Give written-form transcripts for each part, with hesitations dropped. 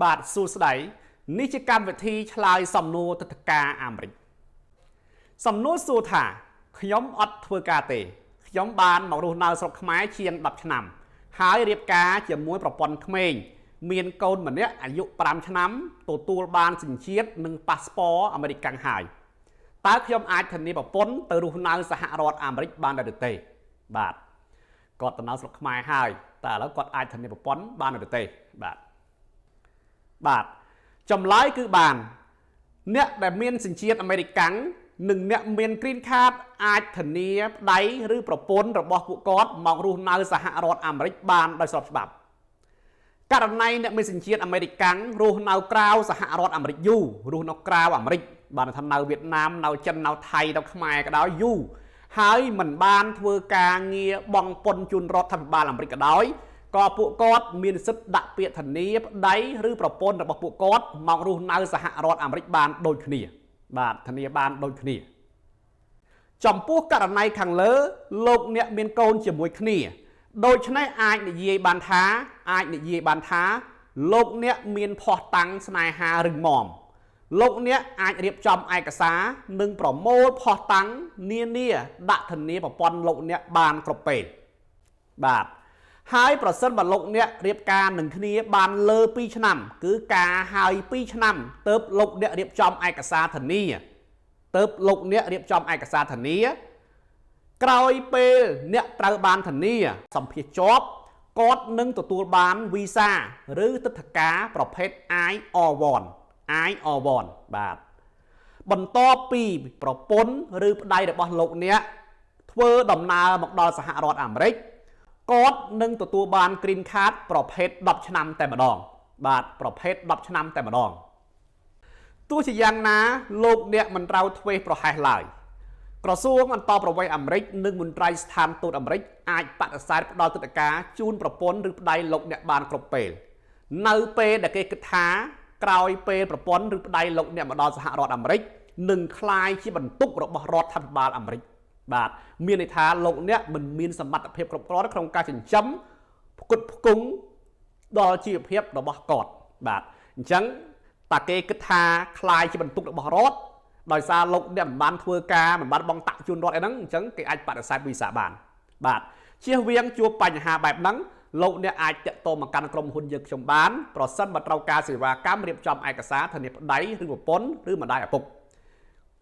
បាទសួស្តីនេះជាកម្មវិធីឆ្លើយសំណួរទិដ្ឋាការអាមេរិកសំណួរសួរថាខ្ញុំអត់ធ្វើការទេខ្ញុំបានមករស់នៅស្រុកខ្មែរជាង10ឆ្នាំហើយរៀបការជាមួយប្រពន្ធក្មេងមានកូនម្នាក់អាយុ5ឆ្នាំទទួលបានសញ្ជាតិនិងប៉ាសពតអាមេរិកកាំងហើយតើខ្ញុំអាចធានាប្រពន្ធទៅរស់នៅសហរដ្ឋអាមេរិកបានដែរឬទេបាទគាត់ទៅនៅស្រុកខ្មែរហើយតែឥឡូវគាត់អាចធានាប្រពន្ធបានដែរឬទេបាទចម្លើយគឺបានអ្នកដែលមានសញ្ជាតិអាមេរិកកាំងនិងអ្នកមាន Green Card អាចធានាប្តីឬប្រពន្ធរបស់ពួកគាត់មករស់នៅសហរដ្ឋអាមេរិកបានដោយស្របច្បាប់ករណីអ្នកមានសញ្ជាតិអាមេរិកកាំងរស់នៅក្រៅសហរដ្ឋអាមេរិកយូររស់នៅក្រៅអាមេរិកបានថានៅវៀតណាមនៅចិននៅថៃនៅខ្មែរក៏ដោយយូរហើយមិនបានធ្វើការងារបង់ពន្ធជូនរដ្ឋាភិបាលអាមេរិកក៏ដោយក៏ពួកគាត់មានសិទ្ធិដាក់ពាក្យធានាប្តីឬប្រពន្ធរបស់ពួកគាត់មករស់នៅសហរដ្ឋអាមេរិកបានដូចគ្នាបាទធានាបានដូចគ្នាចំពោះករណីខាងលើលោកអ្នកមានកូនជាមួយគ្នាដូច្នេះអាចនិយាយបានថាលោកអ្នកមានភ័ស្តុតាងស្នេហារឹងមាំលោកអ្នកអាចរៀបចំឯកសារនិងប្រមូលភស្តុតាងនានាដាក់ធានាប្រព័ន្ធលោកអ្នកបានគ្រប់ពេលបាទហើយប្រសិនបើលោកអ្នករៀបការនឹងគ្នាបានលើ2ឆ្នាំគឺការហើយ2ឆ្នាំទើបលោកអ្នករៀបចំឯកសារធានាក្រោយពេលអ្នកត្រូវបានធានាសម្ភារជាប់គាត់នឹងទទួលបានវីសាឬទិដ្ឋាការប្រភេទ I-R1 បាទបន្ទាប់ពីប្រពន្ធឬប្តីរបស់លោកអ្នកធ្វើដំណើរមកដល់សហរដ្ឋអាមេរិកគាត់នឹងទទួលបាន Green Card ប្រភេទ10ឆ្នាំតែម្ដងបាទប្រភេទ10ឆ្នាំតែម្ដងទោះជាយ៉ាងណាលោកអ្នកមិនត្រូវធ្វេសប្រហែសឡើយក្រសួងអន្តរប្រវេសន៍អាមេរិកនិងមន្ត្រីស្ថានទូតអាមេរិកអាចបដិសេធផ្ដល់ទិដ្ឋាការជូនប្រពន្ធឬប្តីលោកអ្នកបានគ្រប់ពេលនៅពេលដែលគេគិតថាក្រោយពេលប្រពន្ធឬប្តីលោកអ្នកមកដល់សហរដ្ឋអាមេរិកនឹងក្លាយជាបន្ទុករបស់រដ្ឋាភិបាលអាមេរិកបាទមានន័យថាលោកអ្នកមិនមានសមត្ថភាពគ្រប់គ្រាន់ក្នុងការចិញ្ចឹមផ្គត់ផ្គង់ដល់ជីវភាពរបស់គាត់បាទអញ្ចឹងតាគេគិតថាក្លាយជាបន្ទុករបស់រដ្ឋដោយសារលោកអ្នកមិនបានធ្វើការមិនបានបង់តាក់ជូនរដ្ឋអីហ្នឹងអញ្ចឹងគេអាចបដិសេធវីសាបានបាទជៀសវាងជួបបញ្ហាបែបហ្នឹងលោកអ្នកអាចតាក់ទងមកកាន់ក្រុមហ៊ុនយើងខ្ញុំបានប្រសិនបើត្រូវការសេវាកម្មរៀបចំឯកសារធានាប្តីឬប្រពន្ធឬម្ដាយឪពុក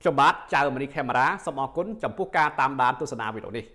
ខ្ញុំបាទចៅមនីខេមរ៉ាសូមអរគុណចំពោះការតាមដានទស្សនាវីដេអូនេះ